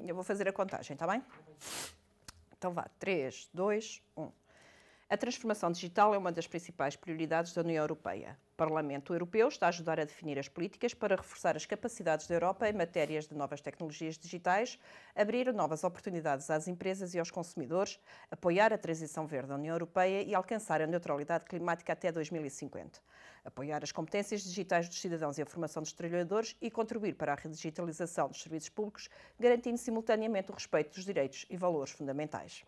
Eu vou fazer a contagem, está bem? Então vá, 3, 2, 1. A transformação digital é uma das principais prioridades da União Europeia. O Parlamento Europeu está a ajudar a definir as políticas para reforçar as capacidades da Europa em matérias de novas tecnologias digitais, abrir novas oportunidades às empresas e aos consumidores, apoiar a transição verde da União Europeia e alcançar a neutralidade climática até 2050, apoiar as competências digitais dos cidadãos e a formação dos trabalhadores e contribuir para a redigitalização dos serviços públicos, garantindo simultaneamente o respeito dos direitos e valores fundamentais.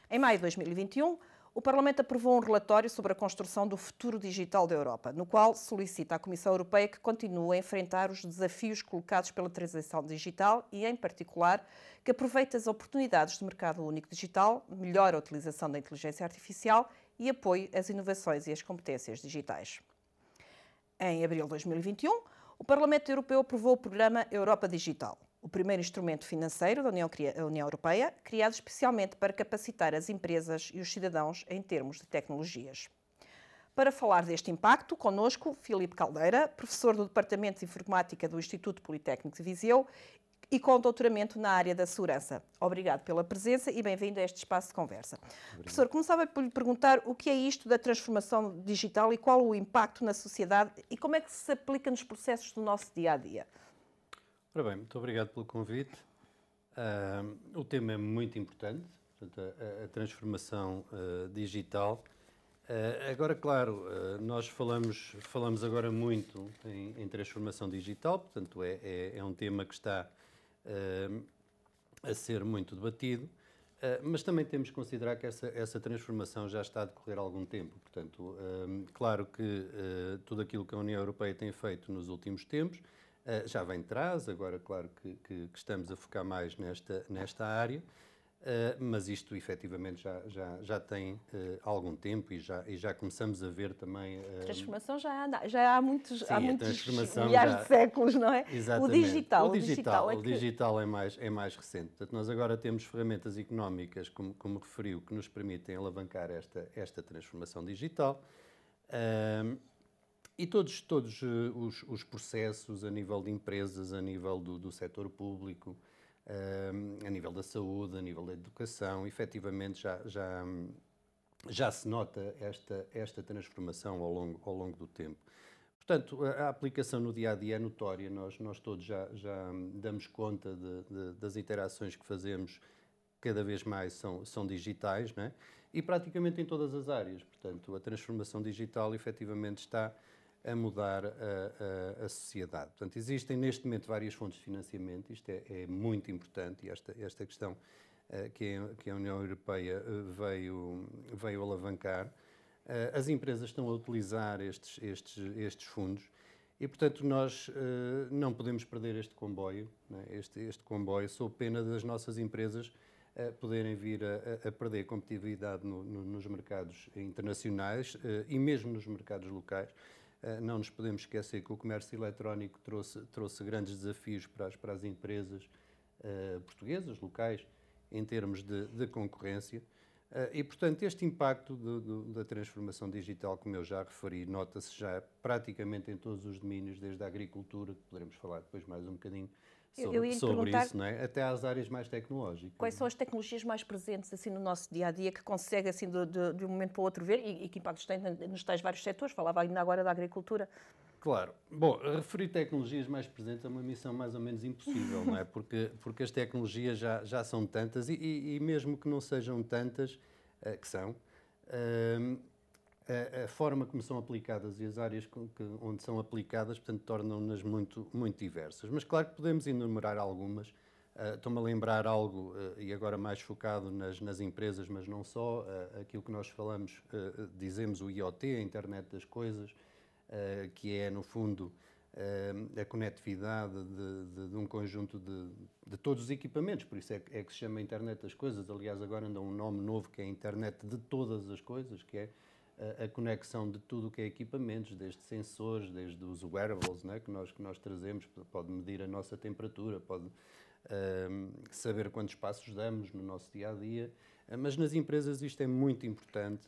Em maio de 2021, o Parlamento aprovou um relatório sobre a construção do futuro digital da Europa, no qual solicita à Comissão Europeia que continue a enfrentar os desafios colocados pela transição digital e, em particular, que aproveite as oportunidades do mercado único digital, melhore a utilização da inteligência artificial e apoie as inovações e as competências digitais. Em abril de 2021, o Parlamento Europeu aprovou o programa Europa Digital, o primeiro instrumento financeiro da União Europeia, criado especialmente para capacitar as empresas e os cidadãos em termos de tecnologias. Para falar deste impacto, connosco, Filipe Caldeira, professor do Departamento de Informática do Instituto Politécnico de Viseu e com doutoramento na área da segurança. Obrigado pela presença e bem-vindo a este espaço de conversa. Obrigado. Professor, começava por lhe perguntar o que é isto da transformação digital e qual o impacto na sociedade e como é que se aplica nos processos do nosso dia-a-dia. Ora bem, muito obrigado pelo convite. O tema é muito importante, portanto, a transformação digital. Agora, claro, nós falamos agora muito em transformação digital, portanto, é um tema que está a ser muito debatido, mas também temos que considerar que essa transformação já está a decorrer há algum tempo. Portanto, claro que tudo aquilo que a União Europeia tem feito nos últimos tempos já vem de trás, agora claro que estamos a focar mais nesta área, mas isto efetivamente já tem algum tempo e já começamos a ver também... A transformação já há muitos milhares de séculos, não é? Exatamente. O digital é mais recente. Portanto, nós agora temos ferramentas económicas, como referiu, que nos permitem alavancar esta transformação digital. E todos os processos a nível de empresas, a nível do setor público, a nível da saúde, a nível da educação, efetivamente já se nota esta transformação ao longo do tempo. Portanto, a aplicação no dia-a-dia é notória, nós todos já damos conta das interações que fazemos, cada vez mais são digitais, não é? E praticamente em todas as áreas. Portanto, a transformação digital efetivamente está a mudar a sociedade. Portanto, existem neste momento várias fontes de financiamento, isto é muito importante, e esta questão que a União Europeia veio alavancar. As empresas estão a utilizar estes fundos e, portanto, nós não podemos perder este comboio, né? Este comboio, sob pena das nossas empresas poderem vir a perder competitividade nos mercados internacionais e mesmo nos mercados locais. Não nos podemos esquecer que o comércio eletrónico trouxe grandes desafios para as empresas portuguesas, locais, em termos de concorrência. E, portanto, este impacto da transformação digital, como eu já referi, nota-se já praticamente em todos os domínios, desde a agricultura, que poderemos falar depois mais um bocadinho sobre isso, não é? Até às áreas mais tecnológicas. Quais são as tecnologias mais presentes assim, no nosso dia-a-dia que consegue assim, de um momento para o outro ver e que impactos têm nos tais vários setores? Falava ainda agora da agricultura. Claro. Bom, referir tecnologias mais presentes é uma missão mais ou menos impossível, não é? Porque as tecnologias já são tantas e mesmo que não sejam tantas, que são, a forma como são aplicadas e as áreas onde são aplicadas, portanto, tornam-nas muito, muito diversas. Mas claro que podemos enumerar algumas. Estou-me a lembrar algo, e agora mais focado nas empresas, mas não só, aquilo que nós falamos, dizemos o IoT, a Internet das Coisas, que é, no fundo, a conectividade de um conjunto de todos os equipamentos, por isso é que se chama Internet das Coisas. Aliás, agora anda um nome novo que é a Internet de todas as coisas, que é a conexão de tudo o que é equipamentos, desde sensores, desde os wearables, né, que nós trazemos, pode medir a nossa temperatura, pode saber quantos passos damos no nosso dia-a-dia, mas nas empresas isto é muito importante,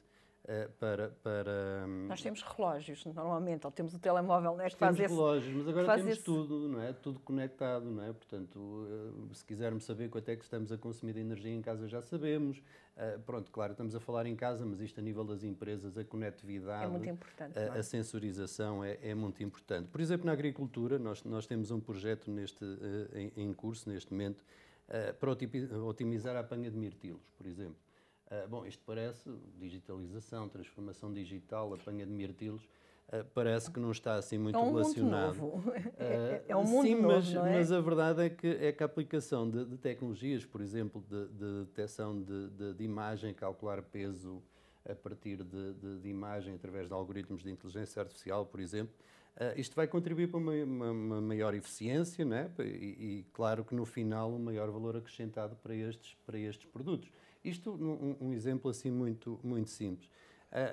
Nós temos relógios, normalmente, ou temos o telemóvel, né, que temos faz relógios, mas agora faz temos esse... tudo, não é? Tudo conectado, não é? Portanto, se quisermos saber quanto é que estamos a consumir de energia em casa, já sabemos. Pronto, claro, estamos a falar em casa, mas isto a nível das empresas, a conectividade, É muito importante, a sensorização é muito importante. Por exemplo, na agricultura, nós temos um projeto em curso, neste momento, para otimizar a apanha de mirtilos, por exemplo. Bom, isto parece digitalização, transformação digital, apanha de mirtilos, parece que não está assim muito relacionado. É um mundo novo. É um mundo sim, novo, não é? mas a verdade é que a aplicação de tecnologias, por exemplo, de detecção de imagem, calcular peso a partir de imagem através de algoritmos de inteligência artificial, por exemplo, isto vai contribuir para uma maior eficiência, né? E claro que no final um maior valor acrescentado para estes produtos. Isto um exemplo assim muito simples.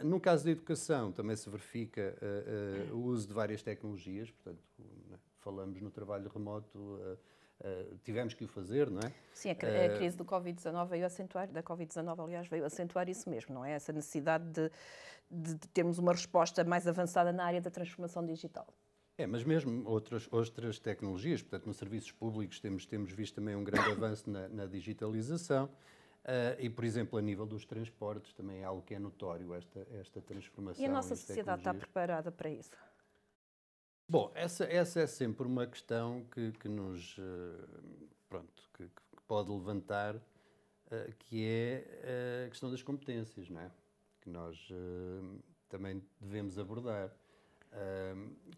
No caso da educação também se verifica o uso de várias tecnologias, portanto, falamos no trabalho remoto, tivemos que o fazer, não é? Sim, a crise do Covid-19 veio acentuar, da Covid-19, aliás, veio acentuar isso mesmo, não é? Essa necessidade de termos uma resposta mais avançada na área da transformação digital. Mas mesmo outras tecnologias, portanto, nos serviços públicos temos visto também um grande avanço na digitalização. E, por exemplo, a nível dos transportes também é algo que é notório, esta transformação. E a nossa sociedade está preparada para isso? Bom, essa é sempre uma questão que nos, que pode levantar, que é a questão das competências, não é? Que nós também devemos abordar.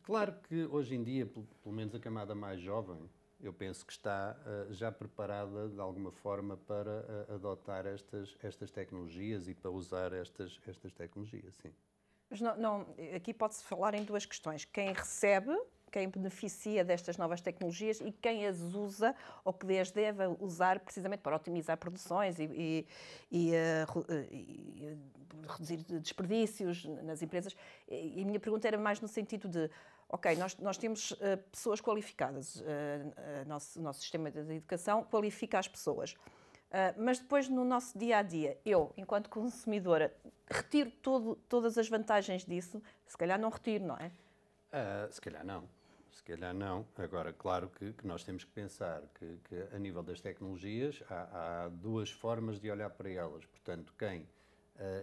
Claro que hoje em dia, pelo menos a camada mais jovem, eu penso que está já preparada de alguma forma para adotar estas tecnologias e para usar estas tecnologias, sim. Mas aqui pode-se falar em duas questões. Quem recebe, quem beneficia destas novas tecnologias e quem as usa ou que as deve usar precisamente para otimizar produções e reduzir desperdícios nas empresas. E a minha pergunta era mais no sentido de ok, nós temos pessoas qualificadas, o nosso sistema de educação qualifica as pessoas, mas depois no nosso dia-a-dia, eu, enquanto consumidora, retiro todas as vantagens disso? Se calhar não retiro, não é? Se calhar não. Agora, claro que nós temos que pensar que a nível das tecnologias há duas formas de olhar para elas. Portanto, quem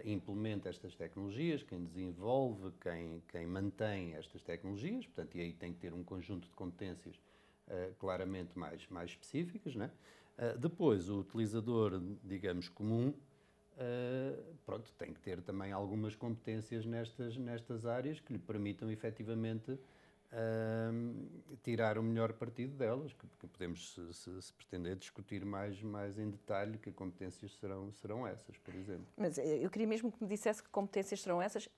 implementa estas tecnologias, quem desenvolve, quem mantém estas tecnologias, portanto, e aí tem que ter um conjunto de competências claramente mais específicas, né? Depois, o utilizador, digamos, comum, pronto, tem que ter também algumas competências nestas áreas que lhe permitam efetivamente tirar o melhor partido delas, que podemos, se pretender, discutir mais em detalhe que competências serão essas, por exemplo. Mas eu queria mesmo que me dissesse que competências são essas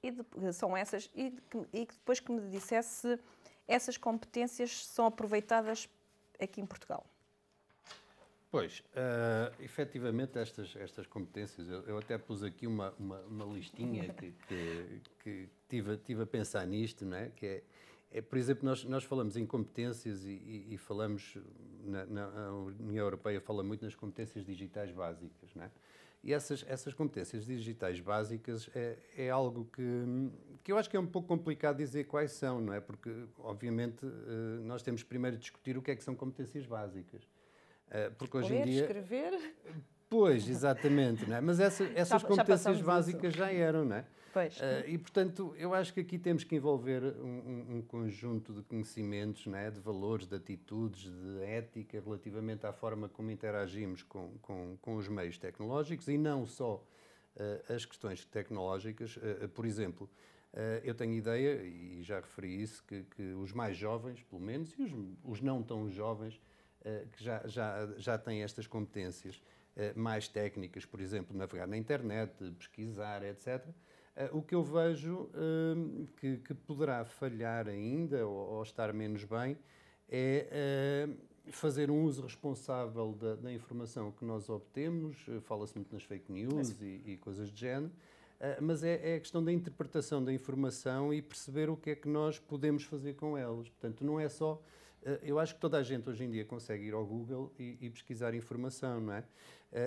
e que depois que me dissesse se essas competências são aproveitadas aqui em Portugal. Pois, efetivamente estas competências, eu até pus aqui uma listinha que tive a pensar nisto, não é? Que por exemplo, nós falamos em competências e falamos, na União Europeia fala muito nas competências digitais básicas, não é? E essas competências digitais básicas é algo que eu acho que é um pouco complicado dizer quais são, não é? Porque, obviamente, nós temos primeiro de discutir o que é que são competências básicas. Porque hoje em dia... escrever... Pois, exatamente, não é? Mas essas competências básicas já eram, não é? Pois. E, portanto, eu acho que aqui temos que envolver um conjunto de conhecimentos, não é? De valores, de atitudes, de ética, relativamente à forma como interagimos com os meios tecnológicos e não só as questões tecnológicas. Por exemplo, eu tenho ideia, e já referi isso, que os mais jovens, pelo menos, e os não tão jovens, que já têm estas competências mais técnicas, por exemplo, navegar na internet, pesquisar, etc., o que eu vejo que poderá falhar ainda ou estar menos bem é fazer um uso responsável da informação que nós obtemos. Fala-se muito nas fake news e coisas de género, mas é a questão da interpretação da informação e perceber o que é que nós podemos fazer com elas. Portanto, não é só Eu acho que toda a gente hoje em dia consegue ir ao Google e pesquisar informação, não é?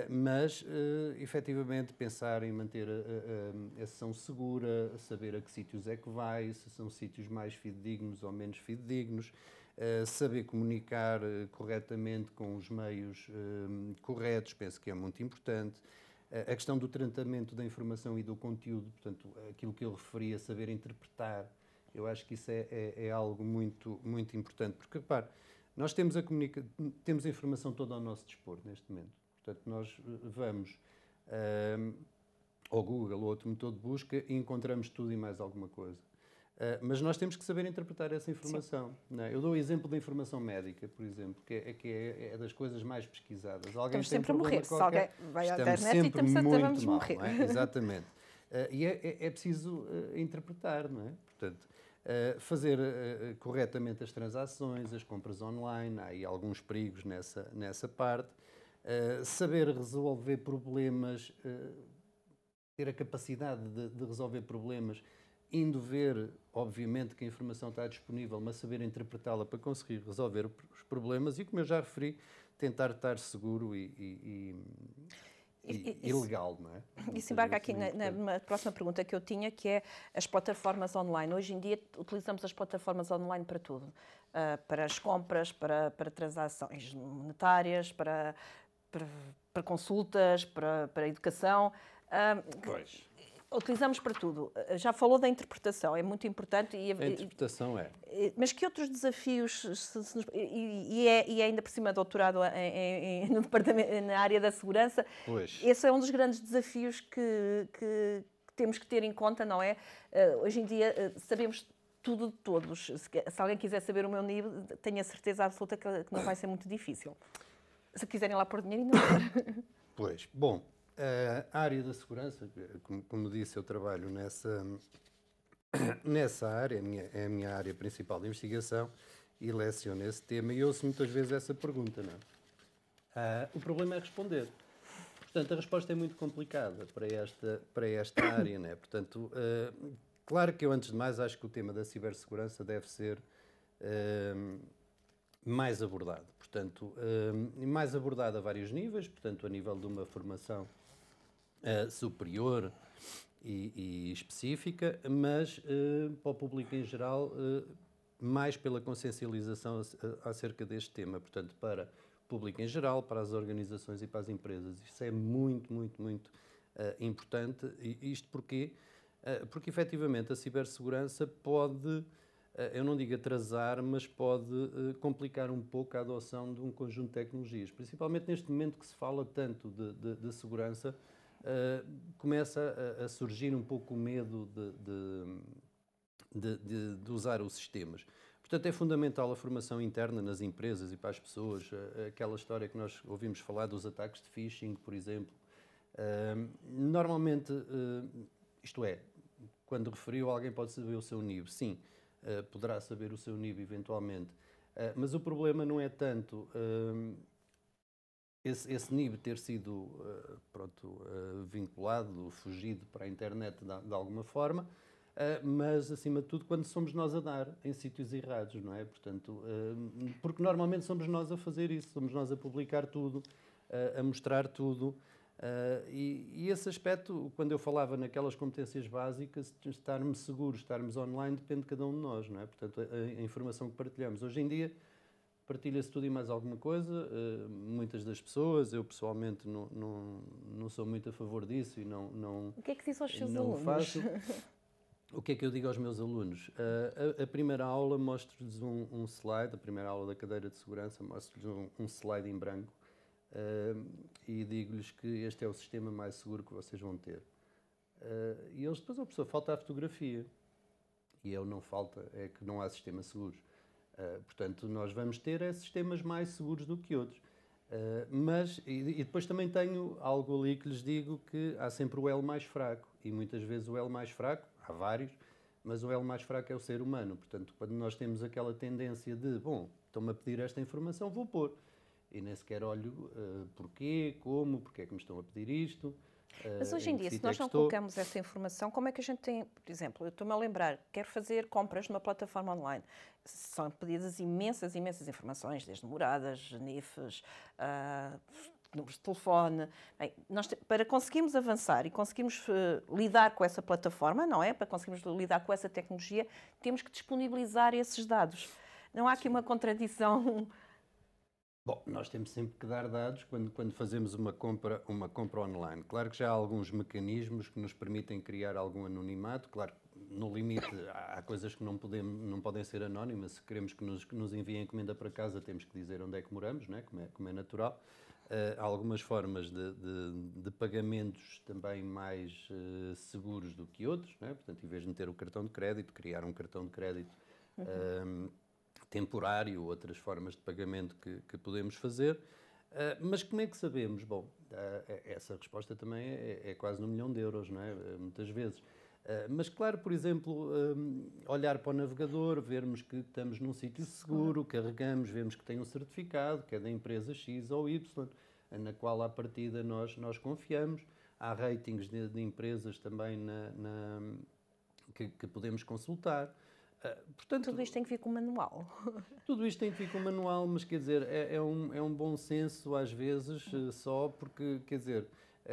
Mas, efetivamente, pensar em manter a sessão segura, saber a que sítios é que vai, se são sítios mais fidedignos ou menos fidedignos, saber comunicar corretamente com os meios corretos, penso que é muito importante. A questão do tratamento da informação e do conteúdo, portanto, aquilo que eu referia, saber interpretar, eu acho que isso é algo muito, muito importante. Porque, repare, nós temos temos a informação toda ao nosso dispor neste momento. Portanto, nós vamos ao Google ou outro motor de busca e encontramos tudo e mais alguma coisa. Mas nós temos que saber interpretar essa informação. Não é? Eu dou o exemplo da informação médica, por exemplo, que é das coisas mais pesquisadas. Alguém Estamos sempre a morrer. Se qualquer, alguém vai à estamos internet e sempre estamos muito mal, morrer. não é? Exatamente. E é preciso interpretar, não é? Portanto, fazer corretamente as transações, as compras online, há aí alguns perigos nessa parte. Saber resolver problemas, ter a capacidade de resolver problemas, indo ver, obviamente, que a informação está disponível, mas saber interpretá-la para conseguir resolver os problemas e, como eu já referi, tentar estar seguro e legal, não é? Isso embarca aqui na próxima pergunta que eu tinha, que é as plataformas online. Hoje em dia utilizamos as plataformas online para tudo. Para as compras, para transações monetárias, para consultas, para a educação. Pois. Utilizamos para tudo. Já falou da interpretação, é muito importante. A interpretação é. Mas que outros desafios, e ainda por cima doutorado no departamento, na área da segurança, Pois. Esse é um dos grandes desafios que temos que ter em conta, não é? Hoje em dia sabemos tudo de todos. Se alguém quiser saber o meu nível, tenho a certeza absoluta que não vai ser muito difícil. Se quiserem lá pôr dinheiro, ainda não. Pois. Bom, a área da segurança, como disse, eu trabalho nessa área, é a minha área principal de investigação e leciono esse tema e ouço muitas vezes essa pergunta, não é? O problema é responder. Portanto, a resposta é muito complicada para esta área, não é? Portanto, claro que eu, antes de mais, acho que o tema da cibersegurança deve ser mais abordado. Portanto, mais abordado a vários níveis, portanto, a nível de uma formação superior e específica, mas para o público em geral, mais pela consciencialização acerca deste tema. Portanto, para o público em geral, para as organizações e para as empresas. Isso é muito, muito, muito importante. E isto porquê? Porque, efetivamente, a cibersegurança pode, eu não digo atrasar, mas pode complicar um pouco a adoção de um conjunto de tecnologias. Principalmente neste momento que se fala tanto de segurança, começa a surgir um pouco o medo de usar os sistemas. Portanto, é fundamental a formação interna nas empresas e para as pessoas. Aquela história que nós ouvimos falar dos ataques de phishing, por exemplo. Normalmente, isto é, quando referiu, alguém pode saber o seu NIB. Sim, poderá saber o seu NIB eventualmente. Mas o problema não é tanto esse NIB ter sido vinculado, fugido para a internet de alguma forma, mas, acima de tudo, quando somos nós a dar em sítios errados, não é? Portanto, porque normalmente somos nós a fazer isso, somos nós a publicar tudo, a mostrar tudo. E esse aspecto, quando eu falava naquelas competências básicas, estarmos seguros, estarmos online, depende de cada um de nós, não é? Portanto, a informação que partilhamos. Hoje em dia, partilha-se tudo e mais alguma coisa, muitas das pessoas, eu pessoalmente não sou muito a favor disso e não O que é que diz aos seus não alunos? faço. O que é que eu digo aos meus alunos? A primeira aula mostro-lhes um slide, a primeira aula da cadeira de segurança, mostro-lhes um slide em branco e digo-lhes que este é o sistema mais seguro que vocês vão ter. E eles depois, a pessoa, falta a fotografia. E eu, não falta, é que não há sistemas seguros. Portanto, nós vamos ter sistemas mais seguros do que outros. E depois também tenho algo ali que lhes digo que há sempre o elo mais fraco. E muitas vezes o elo mais fraco, há vários, mas o elo mais fraco é o ser humano. Portanto, quando nós temos aquela tendência de, bom, estão-me a pedir esta informação, vou pôr. E nem sequer olho porquê, como, porque é que me estão a pedir isto. Mas hoje em dia, se nós não colocamos essa informação, como é que a gente tem, por exemplo, eu estou-me a lembrar, quero fazer compras numa plataforma online, são pedidas imensas informações, desde moradas, NIFs, números de telefone. Bem, para conseguirmos avançar e conseguirmos lidar com essa plataforma, não é? Para conseguirmos lidar com essa tecnologia, temos que disponibilizar esses dados. Não há aqui uma contradição? Bom, nós temos sempre que dar dados quando fazemos uma compra online. Claro que já há alguns mecanismos que nos permitem criar algum anonimato. Claro, no limite, há coisas que não podem ser anónimas. Se queremos que nos enviem encomenda para casa, temos que dizer onde é que moramos, né? Como é natural. Há algumas formas de pagamentos também mais seguros do que outros, né? Portanto, em vez de meter o cartão de crédito, criar um cartão de crédito temporário, outras formas de pagamento que podemos fazer. Mas como é que sabemos? Bom, essa resposta também é quase 1 milhão de euros, não é? Muitas vezes. Mas claro, por exemplo, olhar para o navegador, vermos que estamos num sítio seguro, carregamos, vemos que tem um certificado, que é da empresa X ou Y, na qual à partida nós confiamos. Há ratings de empresas também que podemos consultar. Portanto, tudo isto tem que vir com um manual. Tudo isto tem que vir com um manual, mas quer dizer, é um bom senso às vezes, só porque, quer dizer,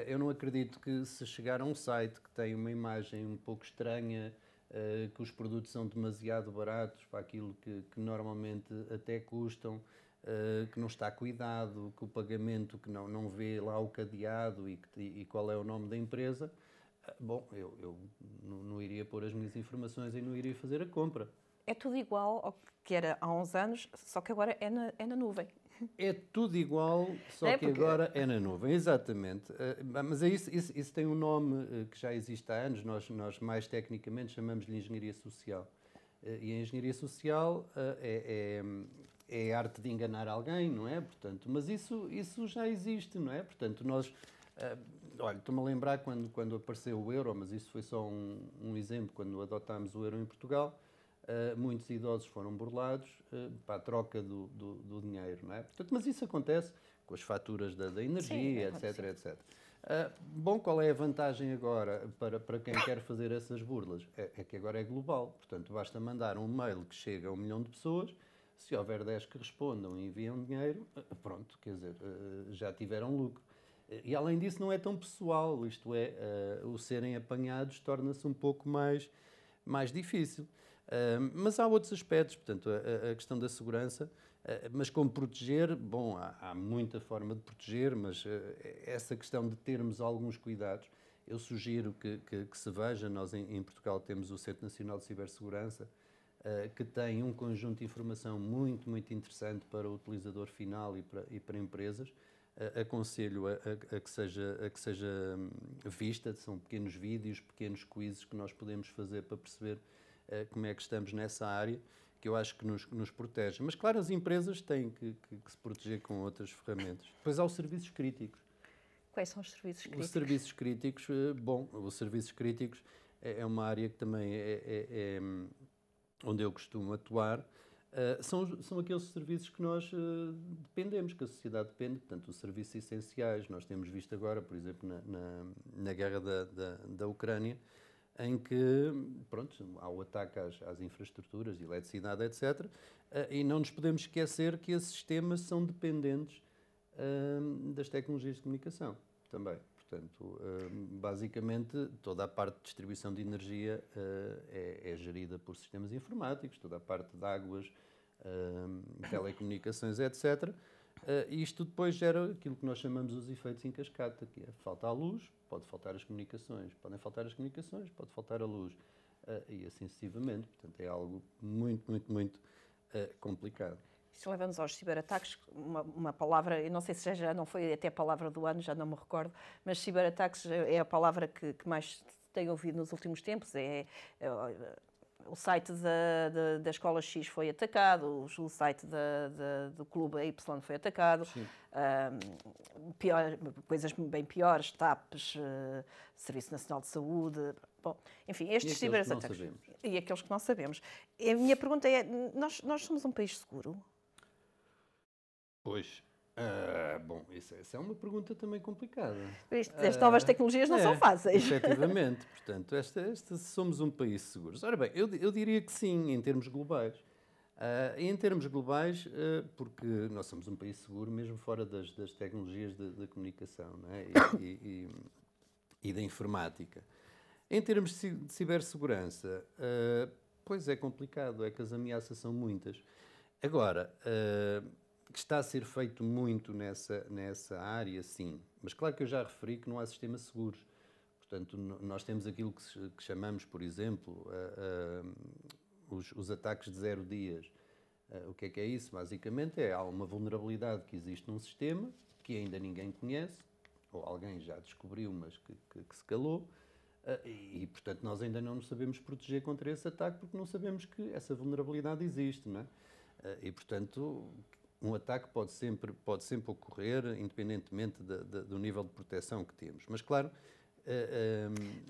eu não acredito que se chegar a um site que tem uma imagem um pouco estranha, que os produtos são demasiado baratos para aquilo que normalmente até custam, que não está cuidado, que o pagamento, que não vê lá o cadeado e qual é o nome da empresa. Bom, eu não iria pôr as minhas informações e não iria fazer a compra. É tudo igual ao que era há uns anos, só que agora é na nuvem. É tudo igual, só que agora é na nuvem, exatamente. Mas isso tem um nome que já existe há anos, nós mais tecnicamente chamamos-lhe engenharia social. E a engenharia social é a arte de enganar alguém, não é? Portanto, mas isso já existe, não é? Portanto, nós... olha, estou-me a lembrar quando apareceu o euro, mas isso foi só um exemplo, quando adotámos o euro em Portugal, muitos idosos foram burlados para a troca do dinheiro, não é? Portanto, mas isso acontece com as faturas da energia, sim, etc. Bom, qual é a vantagem agora para quem quer fazer essas burlas? É que agora é global, portanto, basta mandar um mail que chega a 1 milhão de pessoas, se houver 10 que respondam e enviam dinheiro, pronto, quer dizer, já tiveram lucro. E além disso não é tão pessoal, isto é, o serem apanhados torna-se um pouco mais difícil. Mas há outros aspectos, portanto, a questão da segurança, mas como proteger, bom, há muita forma de proteger, mas essa questão de termos alguns cuidados, eu sugiro que se veja, nós em Portugal temos o Centro Nacional de Cibersegurança, que tem um conjunto de informação muito, muito interessante para o utilizador final e para empresas. Aconselho a que seja vista, são pequenos vídeos, pequenos quizzes que nós podemos fazer para perceber como é que estamos nessa área, que eu acho que nos protege. Mas, claro, as empresas têm que se proteger com outras ferramentas. Depois há os serviços críticos. Quais são os serviços críticos? Os serviços críticos, bom, os serviços críticos é uma área que também é onde eu costumo atuar. São aqueles serviços que nós dependemos, que a sociedade depende, portanto, os serviços essenciais. Nós temos visto agora, por exemplo, na guerra da Ucrânia, em que, pronto, há o ataque às infraestruturas, eletricidade, etc. E não nos podemos esquecer que esses sistemas são dependentes das tecnologias de comunicação também. Portanto, basicamente, toda a parte de distribuição de energia é gerida por sistemas informáticos, toda a parte de águas, telecomunicações, etc. E isto depois gera aquilo que nós chamamos os efeitos em cascata, que é falta a luz, pode faltar as comunicações, podem faltar as comunicações, pode faltar a luz, e assim sucessivamente. Portanto, é algo muito, muito, muito complicado. Isto leva-nos aos ciberataques, uma palavra, eu não sei se já não foi até a palavra do ano, já não me recordo, mas ciberataques é a palavra que mais tenho ouvido nos últimos tempos. O site da escola X foi atacado, o site do clube Y foi atacado, coisas bem piores, TAPs, Serviço Nacional de Saúde, bom, enfim, estes ciberataques. E aqueles que não sabemos. E a minha pergunta é, nós somos um país seguro? Pois, Bom, essa é uma pergunta também complicada. As novas tecnologias não são fáceis. Efetivamente. Portanto, somos um país seguro. Ora bem, eu diria que sim, em termos globais. Em termos globais, porque nós somos um país seguro mesmo fora das tecnologias da comunicação, não é? E da informática. Em termos de cibersegurança, pois é complicado, é que as ameaças são muitas. Agora, que está a ser feito muito nessa área, sim. Mas claro que eu já referi que não há sistemas seguros. Portanto, nós temos aquilo que chamamos, por exemplo, os ataques de 0 dias. O que é isso? Basicamente há uma vulnerabilidade que existe num sistema que ainda ninguém conhece, ou alguém já descobriu, mas que se calou, portanto, nós ainda não nos sabemos proteger contra esse ataque porque não sabemos que essa vulnerabilidade existe, não é? Portanto, um ataque pode sempre ocorrer, independentemente do nível de proteção que temos. Mas, claro,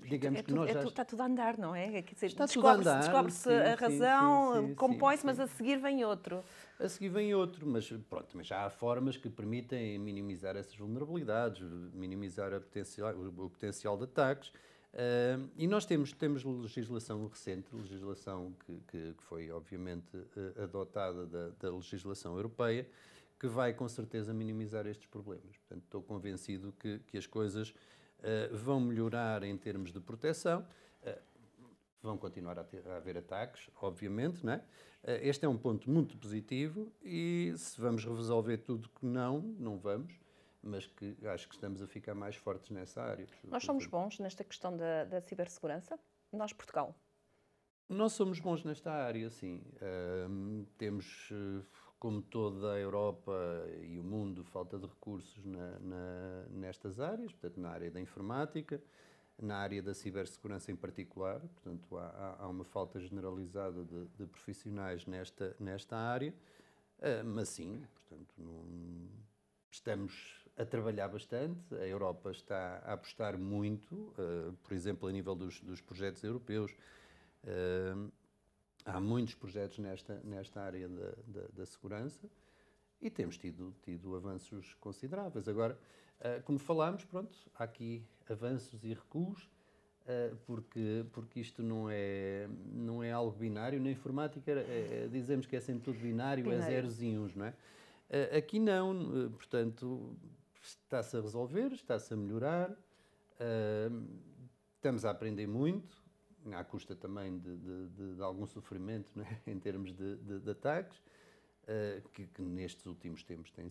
digamos que nós já... Está tudo a andar, não é? Quer dizer, está tudo a andar. Descobre-se a razão, compõe-se, mas a seguir vem outro. A seguir vem outro, mas pronto, mas já há formas que permitem minimizar essas vulnerabilidades, minimizar o potencial de ataques. E nós temos legislação recente, legislação que foi obviamente adotada da legislação europeia, que vai com certeza minimizar estes problemas. Portanto, estou convencido que as coisas vão melhorar em termos de proteção. Vão continuar a haver ataques, obviamente, não é? Este é um ponto muito positivo e se vamos resolver tudo que não vamos, mas que acho que estamos a ficar mais fortes nessa área. Nós somos bons nesta questão da cibersegurança? Nós, Portugal? Nós somos bons nesta área, sim. Temos, como toda a Europa e o mundo, falta de recursos nestas áreas, portanto, na área da informática, na área da cibersegurança em particular, portanto, há uma falta generalizada de profissionais nesta área, mas sim, portanto, estamos a trabalhar bastante, a Europa está a apostar muito, por exemplo, a nível dos projetos europeus. Há muitos projetos nesta área da segurança e temos tido avanços consideráveis. Agora, como falámos, pronto, há aqui avanços e recuos, porque isto não é algo binário. Na informática dizemos que é sempre tudo binário, é zeros e uns, não é? Aqui não, portanto, está-se a resolver, está-se a melhorar, estamos a aprender muito, à custa também de algum sofrimento, não é? Em termos de ataques, que nestes últimos tempos tem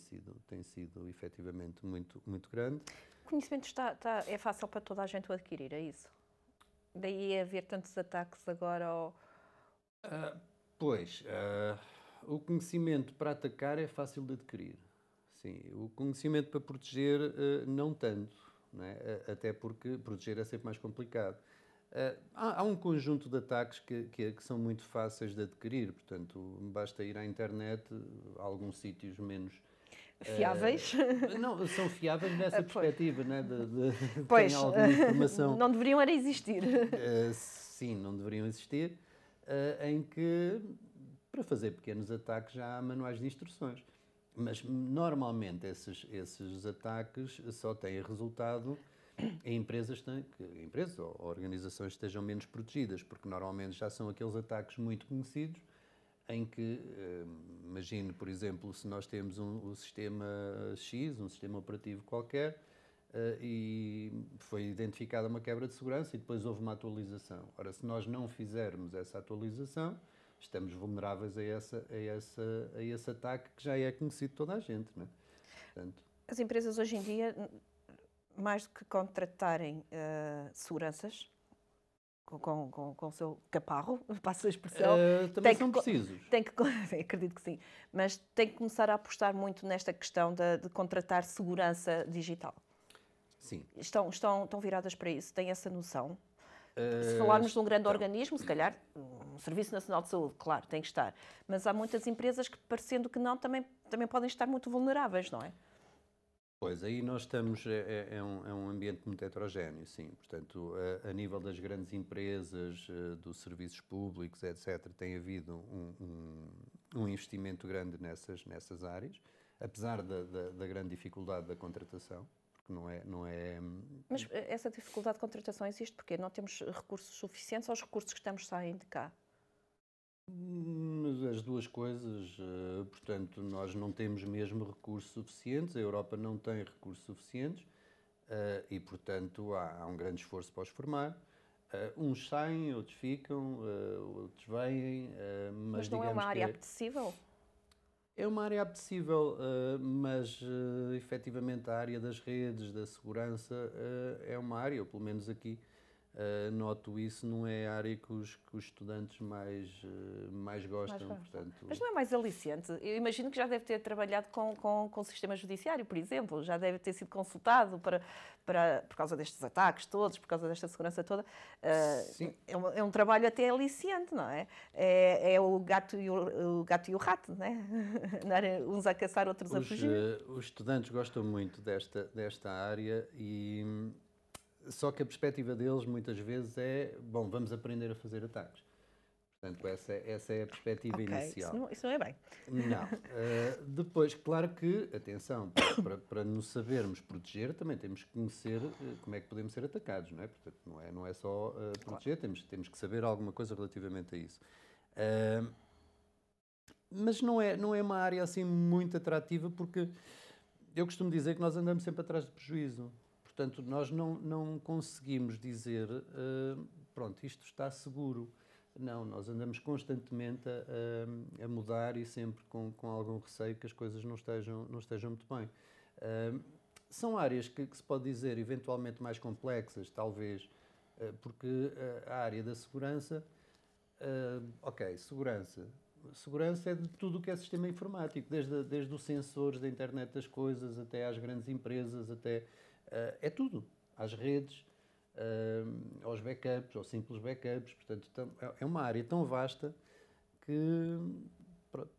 sido efetivamente muito, muito grande. O conhecimento é fácil para toda a gente o adquirir, é isso? Daí haver tantos ataques agora ao... O conhecimento para atacar é fácil de adquirir. Sim, o conhecimento para proteger não tanto, não é? Até porque proteger é sempre mais complicado. Há um conjunto de ataques que são muito fáceis de adquirir, portanto, basta ir à internet, a alguns sítios menos... Fiáveis? Não, são fiáveis nessa perspectiva, né? Pois, têm alguma informação. Não deveriam era existir. Sim, não deveriam existir, em que, para fazer pequenos ataques, já há manuais de instruções. Mas, normalmente, esses ataques só têm resultado em empresas ou organizações que estejam menos protegidas, porque normalmente já são aqueles ataques muito conhecidos, em que, imagine, por exemplo, se nós temos um sistema X, um sistema operativo qualquer, e foi identificada uma quebra de segurança e depois houve uma atualização. Ora, se nós não fizermos essa atualização, estamos vulneráveis a esse ataque que já é conhecido de toda a gente, não é? Portanto, as empresas hoje em dia, mais do que contratarem seguranças, com o seu caparro, passo a expressão... também são precisos. Acredito que sim. Mas tem que começar a apostar muito nesta questão de contratar segurança digital. Sim. Estão viradas para isso? Têm essa noção? Se falarmos de um grande organismo, se calhar, o Serviço Nacional de Saúde, claro, tem que estar. Mas há muitas empresas que, parecendo que não, também podem estar muito vulneráveis, não é? Pois, aí nós estamos, é um ambiente muito heterogéneo, sim. Portanto, a nível das grandes empresas, dos serviços públicos, etc., tem havido um investimento grande nessas áreas. apesar da grande dificuldade da contratação, porque não é. Mas essa dificuldade de contratação existe porque não temos recursos suficientes ou os recursos que temos saem de cá? As duas coisas, portanto, nós não temos mesmo recursos suficientes, a Europa não tem recursos suficientes e, portanto, há um grande esforço para os formar. Uns saem, outros ficam, outros vêm, Mas não é uma área apetecível? É uma área apetecível, mas efetivamente a área das redes, da segurança, é uma área, ou pelo menos aqui noto isso, não é a área que os estudantes mais gostam. Portanto... Mas não é mais aliciante? Eu imagino que já deve ter trabalhado com o sistema judiciário, por exemplo, já deve ter sido consultado por causa destes ataques todos, por causa desta segurança toda. Sim. É um trabalho até aliciante, não é? É o gato e o rato, não é? Andar uns a caçar, outros a fugir. Os estudantes gostam muito desta área e... Só que a perspectiva deles, muitas vezes, é, bom, vamos aprender a fazer ataques. Portanto, essa é a perspectiva inicial. Isso não é bem. Não. Depois, claro que, atenção, para nos sabermos proteger, também temos que conhecer como é que podemos ser atacados, não é? Portanto, não é só proteger, temos que saber alguma coisa relativamente a isso. Mas não é uma área assim muito atrativa, porque eu costumo dizer que nós andamos sempre atrás de prejuízo. Portanto, nós não conseguimos dizer, pronto, isto está seguro. Não, nós andamos constantemente a mudar e sempre com algum receio que as coisas não estejam muito bem. São áreas que se pode dizer eventualmente mais complexas, talvez, porque a área da segurança, segurança. Segurança é de tudo o que é sistema informático, desde os sensores da internet das coisas até às grandes empresas, até... é tudo, às redes, aos backups, aos simples backups. Portanto, é uma área tão vasta que, pronto,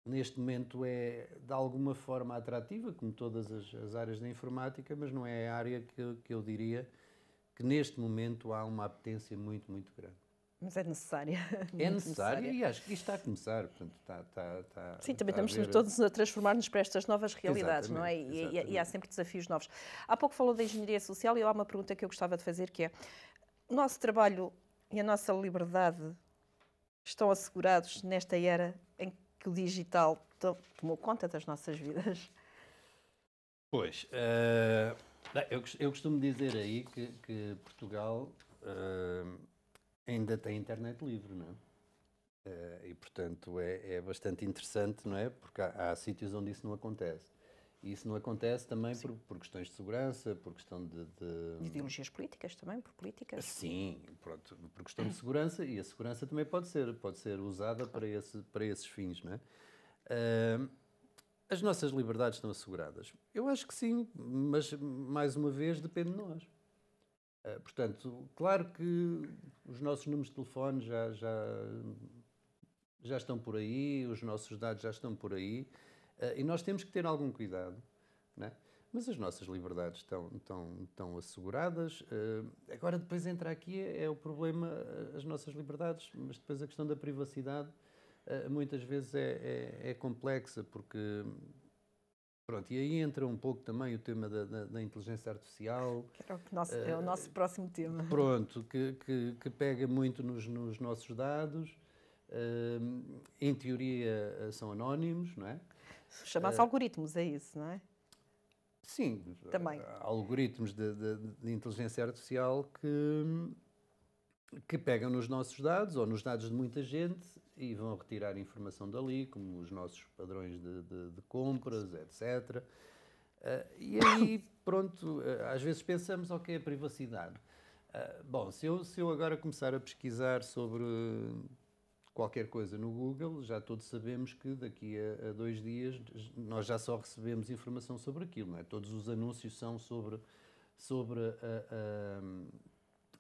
neste momento é de alguma forma atrativa, como todas as áreas da informática, mas não é a área que eu diria que neste momento há uma apetência muito, muito grande. Mas é necessária. É necessária e acho que isto está a começar. Portanto, sim, também estamos todos a transformar-nos para estas novas realidades, não é? E há sempre desafios novos. Há pouco falou da engenharia social e há uma pergunta que eu gostava de fazer, que é: o nosso trabalho e a nossa liberdade estão assegurados nesta era em que o digital tomou conta das nossas vidas? Pois, eu costumo dizer aí que Portugal... ainda tem internet livre, não é? E, portanto, é bastante interessante, não é? Porque há sítios onde isso não acontece. E isso não acontece também por questões de segurança, por questão de ideologias políticas também, por políticas. Sim, pronto, por questão de segurança, e a segurança também pode ser usada para esses fins, não é? As nossas liberdades estão asseguradas? Eu acho que sim, mas, mais uma vez, depende de nós. Portanto, claro que os nossos números de telefone já estão por aí, os nossos dados já estão por aí, e nós temos que ter algum cuidado, não é? Mas as nossas liberdades estão asseguradas. Agora, depois entra aqui é o problema, as nossas liberdades, mas depois a questão da privacidade muitas vezes é complexa, porque... Pronto, e aí entra um pouco também o tema da inteligência artificial. Que é o nosso próximo tema. Pronto, que pega muito nos nossos dados. Em teoria são anónimos, não é? Chama-se algoritmos, é isso, não é? Sim, também. Algoritmos de inteligência artificial que pegam nos nossos dados ou nos dados de muita gente e vão retirar informação dali, como os nossos padrões de compras, etc. E aí, pronto, às vezes pensamos, ok, a privacidade. Bom, se eu agora começar a pesquisar sobre qualquer coisa no Google, já todos sabemos que daqui a 2 dias nós já só recebemos informação sobre aquilo, não é? Todos os anúncios são sobre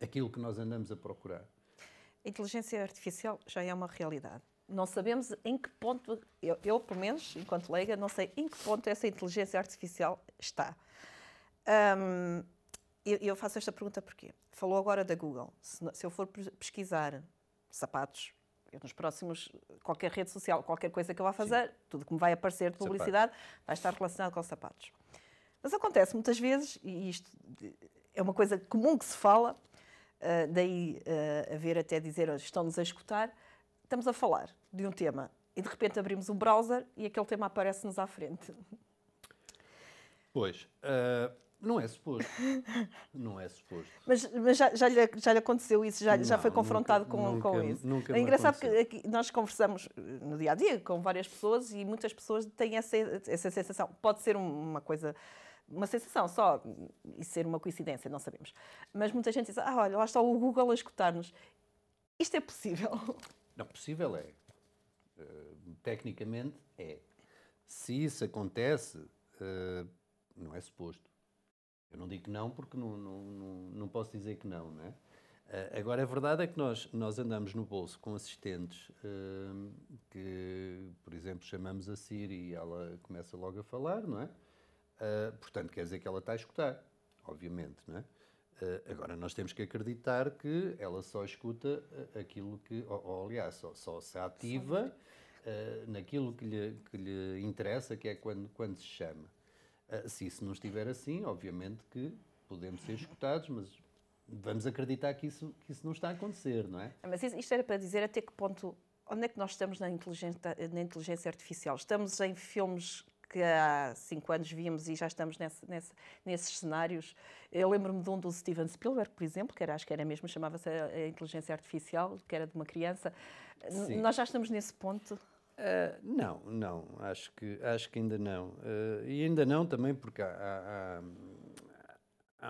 aquilo que nós andamos a procurar. A inteligência artificial já é uma realidade. Não sabemos em que ponto, eu pelo menos, enquanto leiga, não sei em que ponto essa inteligência artificial está. Eu faço esta pergunta porque falou agora da Google. Se eu for pesquisar sapatos, Eu, nos próximos, qualquer rede social, qualquer coisa que eu vá fazer, tudo que me vai aparecer de publicidade vai estar relacionado com sapatos. Mas acontece muitas vezes, e isto é uma coisa comum que se fala, daí haver até dizer, estão-nos a escutar, estamos a falar de um tema e de repente abrimos o browser e aquele tema aparece-nos à frente. Pois, não é suposto. Não é suposto. Mas já lhe aconteceu isso? Já foi confrontado com isso? Nunca É engraçado aconteceu. que nós conversamos no dia-a-dia com várias pessoas e muitas pessoas têm essa sensação. Pode ser uma coisa, uma sensação só e ser uma coincidência, não sabemos. Mas muita gente diz, olha, lá está o Google a escutar-nos. Isto é possível? Não, possível é. Tecnicamente é. Se isso acontece, não é suposto. Eu não digo que não, porque não posso dizer que não, não é? Agora, a verdade é que nós andamos no bolso com assistentes que, por exemplo, chamamos a Siri e ela começa logo a falar, não é? Portanto, quer dizer que ela está a escutar, obviamente, não é? Agora, nós temos que acreditar que ela só escuta aquilo que, ou aliás, só se ativa naquilo que lhe interessa, que é quando se chama. Se isso não estiver assim, obviamente que podemos ser escutados, mas vamos acreditar que isso não está a acontecer, não é? Mas isto era para dizer até que ponto, onde é que nós estamos na inteligência artificial? Estamos em filmes que há 5 anos víamos e já estamos nesses cenários. Eu lembro-me de um do Steven Spielberg, por exemplo, acho que era mesmo, chamava-se a inteligência artificial, que era de uma criança. Sim. Nós já estamos nesse ponto? Não, acho que ainda não. E ainda não também porque há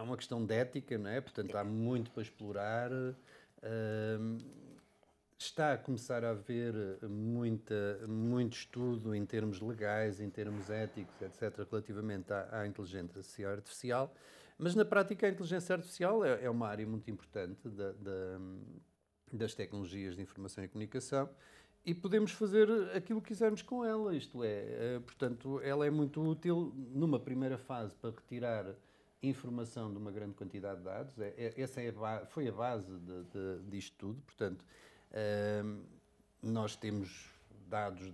uma questão de ética, não é? Portanto, há muito para explorar. Está a começar a haver muito estudo em termos legais, em termos éticos, etc., relativamente à inteligência artificial, mas na prática a inteligência artificial é uma área muito importante das tecnologias de informação e comunicação e podemos fazer aquilo que quisermos com ela, isto é, portanto, ela é muito útil numa primeira fase para retirar informação de uma grande quantidade de dados, essa foi a base disto tudo, portanto, nós temos dados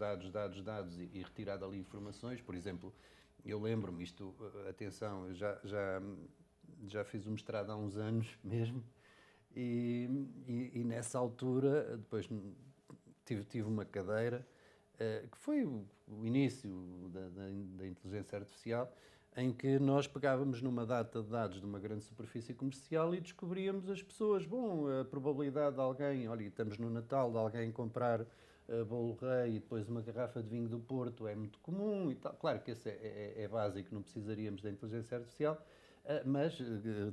e retirado ali informações. Por exemplo, eu lembro-me atenção, eu já fiz o mestrado há uns anos mesmo e nessa altura depois tive uma cadeira que foi o início da inteligência artificial, em que nós pegávamos numa data de dados de uma grande superfície comercial e descobríamos as pessoas. Bom, a probabilidade de alguém, olha, estamos no Natal, de alguém comprar bolo rei e depois uma garrafa de vinho do Porto é muito comum e tal. Claro que esse é básico, não precisaríamos da inteligência artificial, mas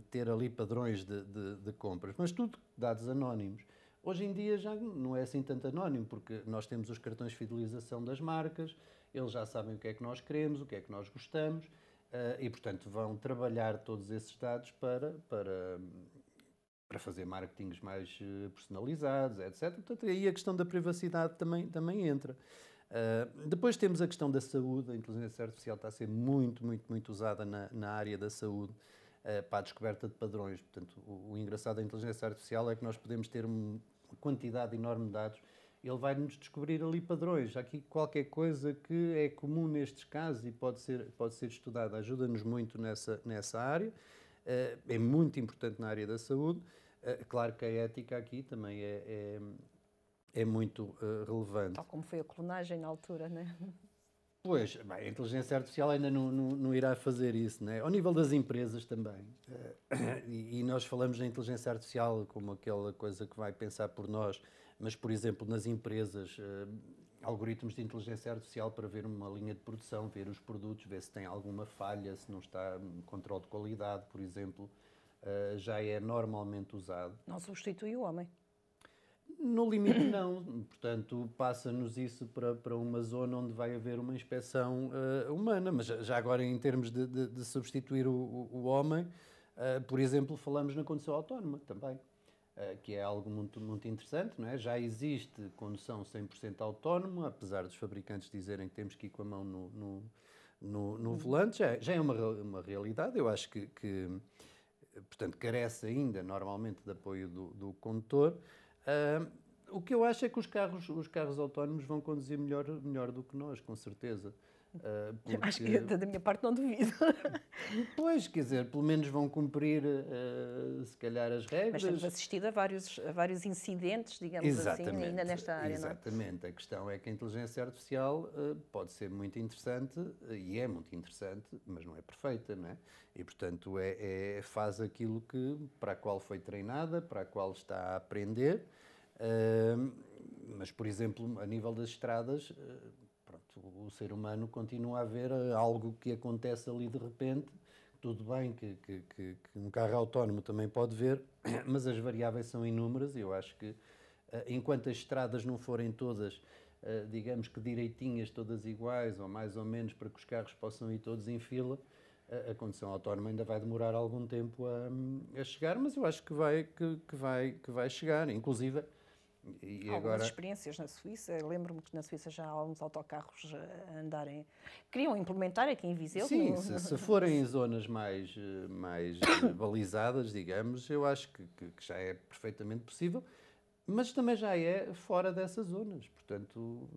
ter ali padrões de compras. Mas tudo dados anónimos. Hoje em dia já não é assim tanto anónimo, porque nós temos os cartões de fidelização das marcas, eles já sabem o que é que nós queremos, o que é que nós gostamos, e, portanto, vão trabalhar todos esses dados para fazer marketings mais personalizados, etc. Portanto, aí a questão da privacidade também entra. Depois temos a questão da saúde. A inteligência artificial está a ser muito usada na área da saúde para a descoberta de padrões. Portanto, o engraçado da inteligência artificial é que nós podemos ter uma quantidade enorme de dados. Ele vai-nos descobrir ali padrões. Há aqui qualquer coisa que é comum nestes casos e pode ser estudada. Ajuda-nos muito nessa área. É muito importante na área da saúde. Claro que a ética aqui também é muito relevante. Tal como foi a clonagem na altura, não é? Pois, bem, a inteligência artificial ainda não irá fazer isso, né? Ao nível das empresas também. E nós falamos da inteligência artificial como aquela coisa que vai pensar por nós, mas, por exemplo, nas empresas, algoritmos de inteligência artificial para ver uma linha de produção, ver os produtos, ver se tem alguma falha, se não está em controle de qualidade, por exemplo, já é normalmente usado. Não substitui o homem. No limite, não. Portanto, passa-nos isso para uma zona onde vai haver uma inspeção humana. Mas já agora, em termos de substituir o homem, por exemplo, falamos na condução autónoma também, que é algo muito interessante, não é? Já existe condução 100% autónoma, apesar dos fabricantes dizerem que temos que ir com a mão no volante, já é uma realidade. Eu acho que portanto, carece ainda, normalmente, de apoio do condutor. O que eu acho é que os carros autónomos vão conduzir melhor do que nós, com certeza. Acho que da minha parte não duvido. Pois, quer dizer, pelo menos vão cumprir, se calhar, as regras. Mas temos assistido a vários incidentes, digamos assim, ainda nesta área, não é? Exatamente. A questão é que a inteligência artificial pode ser muito interessante, e é muito interessante, mas não é perfeita, não é? E, portanto, faz aquilo para a qual foi treinada, para a qual está a aprender. Mas, por exemplo, a nível das estradas, o ser humano continua a ver algo que acontece ali de repente. Tudo bem que um carro autónomo também pode ver, mas as variáveis são inúmeras e eu acho que enquanto as estradas não forem todas, digamos que direitinhas, todas iguais ou mais ou menos para que os carros possam ir todos em fila, a condução autónoma ainda vai demorar algum tempo a chegar, mas eu acho que vai chegar, inclusive. E algumas agora... experiências na Suíça, lembro-me que na Suíça já há uns autocarros a andarem, queriam implementar aqui em Viseu. Sim, se forem em zonas mais balizadas, digamos, eu acho que já é perfeitamente possível, mas também já é fora dessas zonas, portanto,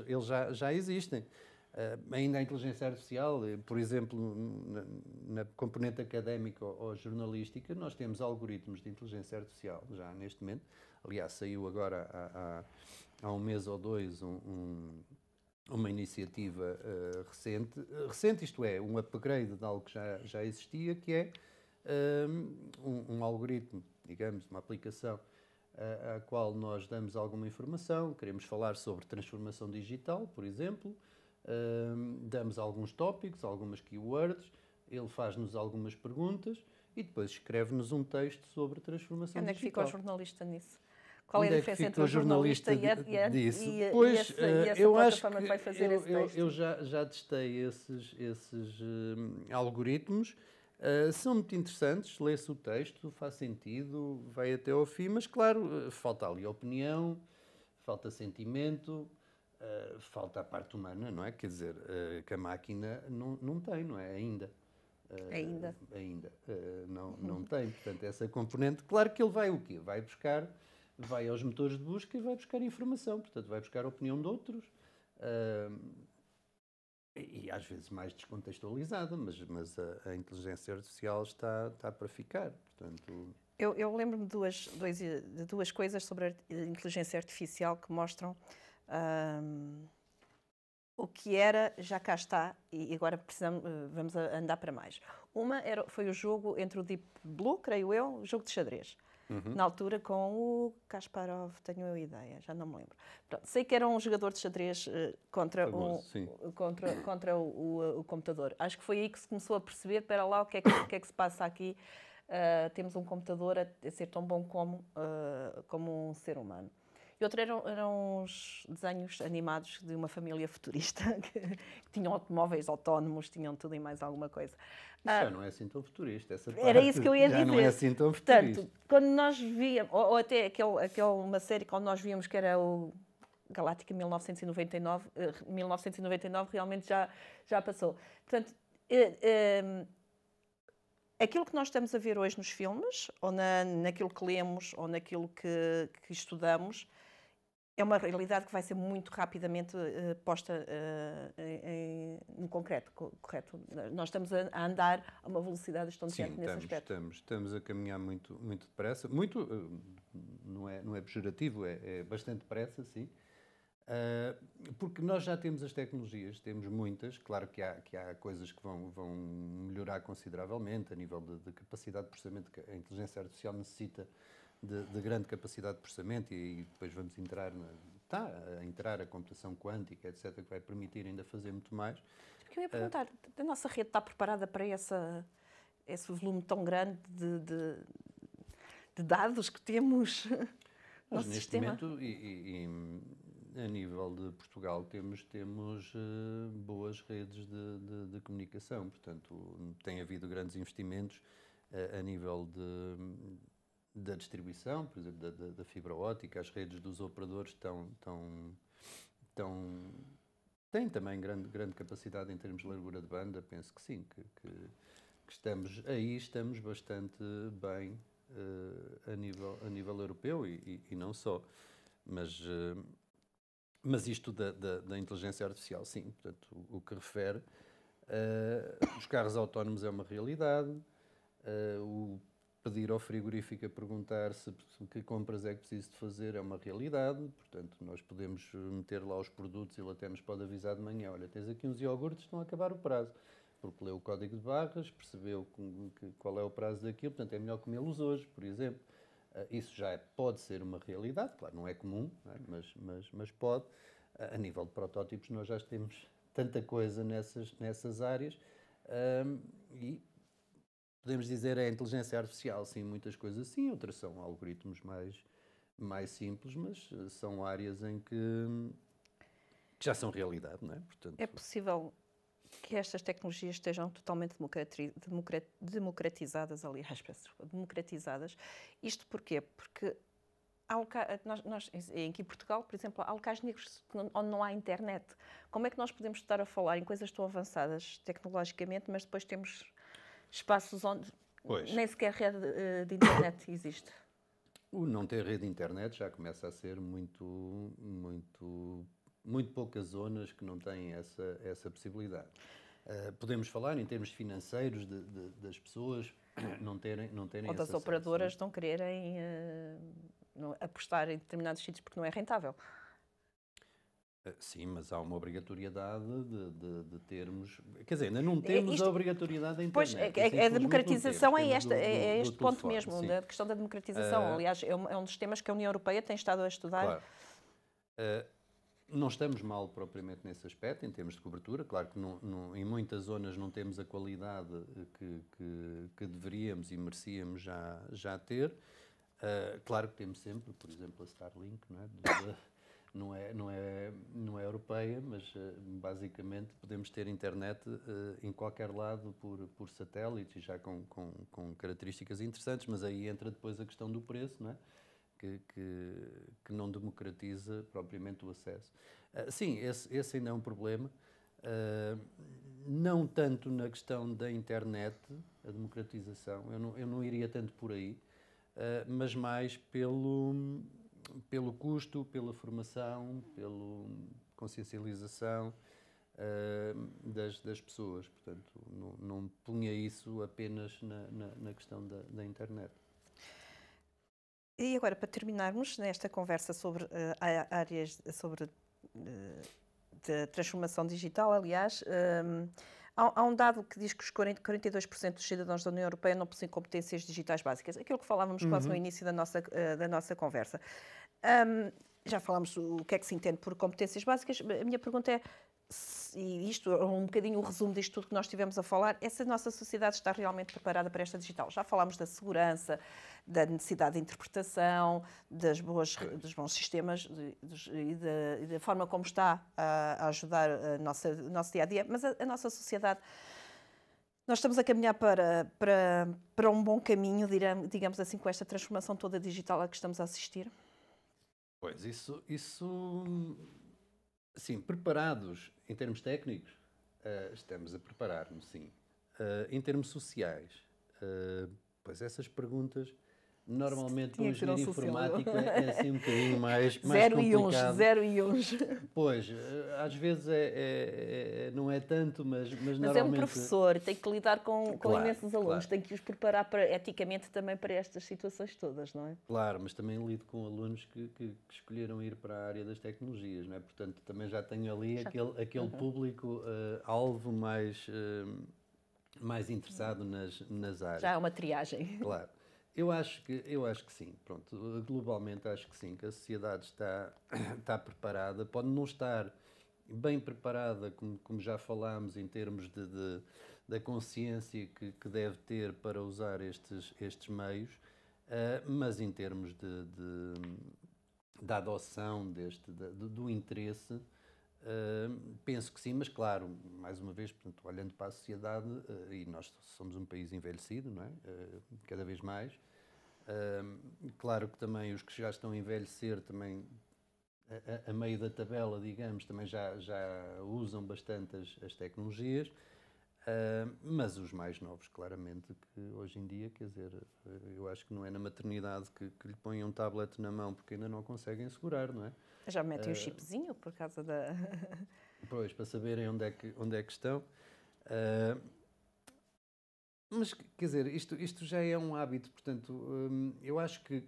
eles já existem. Ainda a inteligência artificial, por exemplo, na componente académica ou jornalística, nós temos algoritmos de inteligência artificial já neste momento. Aliás, saiu agora há um mês ou dois uma iniciativa recente, isto é, um upgrade de algo que já existia, que é um algoritmo, digamos, uma aplicação à qual nós damos alguma informação, queremos falar sobre transformação digital, por exemplo, damos alguns tópicos, algumas keywords, ele faz-nos algumas perguntas e depois escreve-nos um texto sobre transformação digital. Onde é que fica o jornalista nisso? Qual é a diferença entre o jornalista e essa plataforma que vai fazer esse texto? Eu já testei esses algoritmos, são muito interessantes, lê-se o texto, faz sentido, vai até ao fim, mas claro, falta ali opinião, falta sentimento, falta a parte humana, não é? Quer dizer, que a máquina não tem, não é? Ainda. Não tem, portanto, essa componente, claro que ele vai o quê? Vai aos motores de busca e vai buscar informação, portanto, vai buscar a opinião de outros, e às vezes mais descontextualizada, mas a inteligência artificial está para ficar, portanto... Eu lembro-me de duas coisas sobre a inteligência artificial que mostram o que era, já cá está, e agora vamos andar para mais. Uma foi o jogo entre o Deep Blue, creio eu, o jogo de xadrez. Na altura com o Kasparov, tenho a ideia, já não me lembro. Pronto, sei que era um jogador de xadrez contra o computador. Acho que foi aí que se começou a perceber, para lá, o que é que se passa aqui. Temos um computador a ser tão bom como um ser humano. E outro eram uns desenhos animados de uma família futurista que tinham automóveis autónomos, tinham tudo e mais alguma coisa. Já não é assim tão futurista. Era isso que eu ia dizer. Já não é assim tão futurista. Portanto, quando nós víamos, ou até uma série quando nós víamos que era o Galáctica 1999, 1999 realmente já passou. Portanto, aquilo que nós estamos a ver hoje nos filmes, ou naquilo que lemos, ou naquilo que estudamos, é uma realidade que vai ser muito rapidamente posta no concreto, correto? Nós estamos a andar a uma velocidade estonteante nesse aspecto. Estamos a caminhar muito depressa. Muito, não é pejorativo, é bastante depressa, sim. Porque nós já temos as tecnologias, temos muitas. Claro que há coisas que vão melhorar consideravelmente a nível de capacidade de processamento que a inteligência artificial necessita de grande capacidade de processamento e depois vamos entrar a computação quântica, etc., que vai permitir ainda fazer muito mais. Eu ia perguntar, a nossa rede está preparada para esse volume tão grande de dados que temos no neste sistema? momento, e a nível de Portugal, temos boas redes de comunicação, portanto, tem havido grandes investimentos a nível da distribuição, por exemplo, da fibra óptica. As redes dos operadores têm também grande capacidade em termos de largura de banda. Penso que sim, que estamos bastante bem a nível europeu e não só. Mas isto da inteligência artificial, sim, portanto, o que refere, os carros autónomos é uma realidade, o pedir ao frigorífico a perguntar se que compras é que preciso de fazer é uma realidade, portanto, nós podemos meter lá os produtos e ele até nos pode avisar de manhã, olha, tens aqui uns iogurtes, estão a acabar o prazo, porque leu o código de barras, percebeu qual é o prazo daquilo, portanto, é melhor comê-los hoje, por exemplo. Isso já pode ser uma realidade, claro, não é comum, não é? Mas pode. A nível de protótipos, nós já temos tanta coisa nessas áreas e podemos dizer a inteligência artificial, sim, muitas coisas sim, outras são algoritmos mais simples, mas são áreas em que já são realidade, não é? Portanto, é possível que estas tecnologias estejam totalmente democratizadas, aliás, peço desculpa, democratizadas. Isto porquê? Porque nós, aqui em Portugal, por exemplo, há locais negros onde não há internet. Como é que nós podemos estar a falar em coisas tão avançadas tecnologicamente, mas depois temos espaços onde nem sequer rede de internet existe? O não ter rede de internet já começa a ser muito poucas zonas que não têm essa possibilidade. Podemos falar em termos financeiros das pessoas não terem ou das esse operadoras acesso, não quererem apostar em determinados sítios porque não é rentável. Sim, mas há uma obrigatoriedade de termos. Quer dizer, ainda não temos a obrigatoriedade da internet. Pois, a democratização é este ponto telefone, mesmo, sim. da questão da democratização. Aliás, é um dos temas que a União Europeia tem estado a estudar. Claro. Não estamos mal propriamente nesse aspecto, em termos de cobertura. Claro que em muitas zonas não temos a qualidade que deveríamos e merecíamos já ter. Claro que temos sempre, por exemplo, a Starlink, não é europeia, mas basicamente podemos ter internet em qualquer lado por satélite, já com características interessantes, mas aí entra depois a questão do preço, não é? Que não democratiza propriamente o acesso. Sim, esse ainda é um problema, não tanto na questão da internet, a democratização, eu não iria tanto por aí, mas mais pelo custo, pela formação, pela consciencialização das pessoas. Portanto, não punha isso apenas na questão da internet. E agora, para terminarmos nesta conversa sobre áreas de transformação digital, aliás, há um dado que diz que os 42% dos cidadãos da União Europeia não possuem competências digitais básicas. Aquilo que falávamos quase no início da nossa conversa. Já falámos o que é que se entende por competências básicas. A minha pergunta é, e isto é um bocadinho o resumo disto tudo que nós estivemos a falar, é se a nossa sociedade está realmente preparada para esta digital. Já falámos da segurança, da necessidade de interpretação, dos bons sistemas e da forma como está a ajudar o nosso dia-a-dia, mas a nossa sociedade, nós estamos a caminhar para um bom caminho, digamos assim, com esta transformação toda digital a que estamos a assistir? Pois, isso sim, preparados em termos técnicos, estamos a preparar-nos, sim. Em termos sociais, pois essas perguntas, normalmente o engenheiro informático é assim um bocadinho mais complicado. 0 e 1. Pois, às vezes não é tanto, mas normalmente... é um professor, tem que lidar com imensos alunos, claro. tem que os preparar eticamente também para estas situações todas, não é? Claro, mas também lido com alunos que escolheram ir para a área das tecnologias, não é? Portanto, também já tenho ali aquele público alvo mais interessado nas áreas. Já é uma triagem. Claro. Eu acho que sim. Pronto, globalmente acho que sim, que a sociedade está preparada. Pode não estar bem preparada, como já falámos, em termos da consciência que deve ter para usar estes meios, mas em termos da adoção do interesse, penso que sim, mas claro, mais uma vez, portanto, olhando para a sociedade, e nós somos um país envelhecido, não é? Cada vez mais. Claro que também os que já estão a envelhecer, também a meio da tabela, digamos, também já usam bastante as tecnologias. Mas os mais novos, claramente, que hoje em dia, quer dizer, eu acho que não é na maternidade que lhe põem um tablet na mão porque ainda não conseguem segurar, não é? Já metem o chipzinho por causa da... Pois, para saberem onde é que estão. Mas, quer dizer, isto já é um hábito, portanto, eu acho que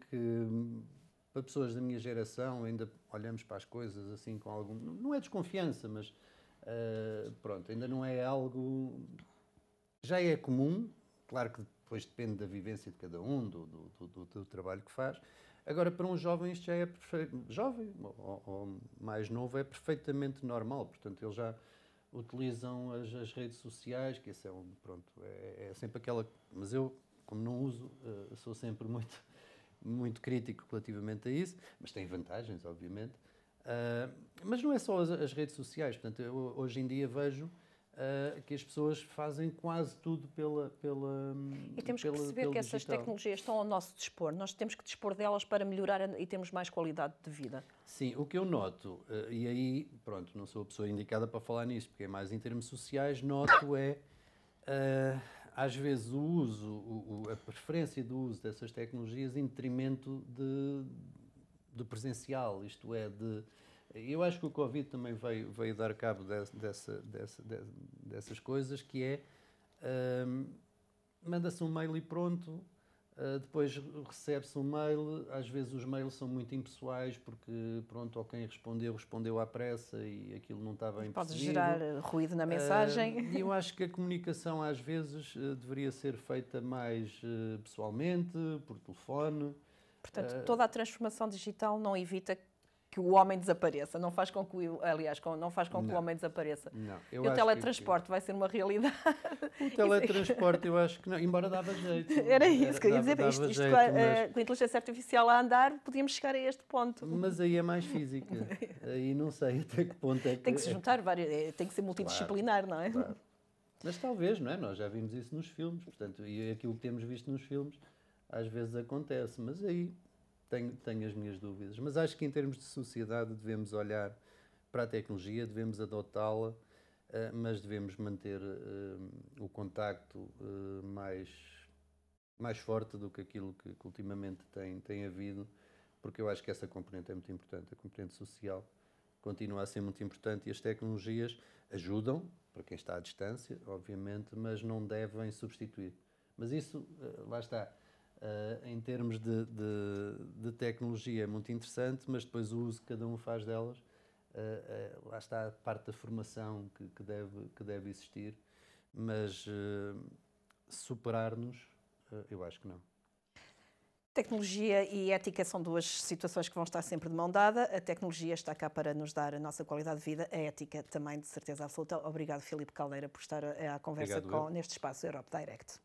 para pessoas da minha geração ainda olhamos para as coisas assim com algum... Não é desconfiança, mas pronto, ainda não é algo... Já é comum, claro que depois depende da vivência de cada um, do trabalho que faz. Agora, para um jovem isto já é jovem ou mais novo, é perfeitamente normal, portanto, eles já utilizam as redes sociais, que esse é pronto, é sempre aquela... Mas eu, como não uso, sou sempre muito crítico relativamente a isso, mas tem vantagens, obviamente. Mas não é só as redes sociais, portanto, eu, hoje em dia vejo que as pessoas fazem quase tudo pela E temos que perceber que essas tecnologias estão ao nosso dispor. Nós temos que dispor delas para melhorar e termos mais qualidade de vida. Sim, o que eu noto, e aí, pronto, não sou a pessoa indicada para falar nisso, porque é mais em termos sociais, noto às vezes o uso, a preferência do uso dessas tecnologias em detrimento do presencial, isto é, eu acho que o Covid também veio dar cabo dessas coisas, que é, manda-se um mail e pronto, depois recebe-se um mail, às vezes os mails são muito impessoais, porque pronto, ou quem respondeu à pressa e aquilo não estava bem Pode percebido. gerar ruído na mensagem. E eu acho que a comunicação às vezes deveria ser feita mais pessoalmente, por telefone. Portanto, toda a transformação digital não evita que o homem desapareça, não faz com que não faz com que o homem desapareça. Não, e o teletransporte vai ser uma realidade. O teletransporte eu acho que não, embora dava jeito. Era isso que eu ia dizer. Com a inteligência artificial a andar, podíamos chegar a este ponto. Mas aí é mais física. Aí não sei até que ponto é que... Tem que se juntar tem que ser multidisciplinar, claro, não é? Claro. Mas talvez, não é? Nós já vimos isso nos filmes, portanto, e aquilo que temos visto nos filmes às vezes acontece, mas aí tenho as minhas dúvidas. Mas acho que em termos de sociedade devemos olhar para a tecnologia, devemos adotá-la, mas devemos manter o contacto mais forte do que aquilo que ultimamente tem havido, porque eu acho que essa componente é muito importante, a componente social continua a ser muito importante e as tecnologias ajudam, para quem está à distância, obviamente, mas não devem substituir. Mas isso, lá está, em termos de tecnologia é muito interessante, mas depois o uso que cada um faz delas, lá está a parte da formação que deve existir, mas superar-nos, eu acho que não. Tecnologia e ética são duas situações que vão estar sempre de mão dada. A tecnologia está cá para nos dar a nossa qualidade de vida, a ética também, de certeza absoluta. Obrigado, Filipe Caldeira, por estar à conversa neste espaço Europe Direct.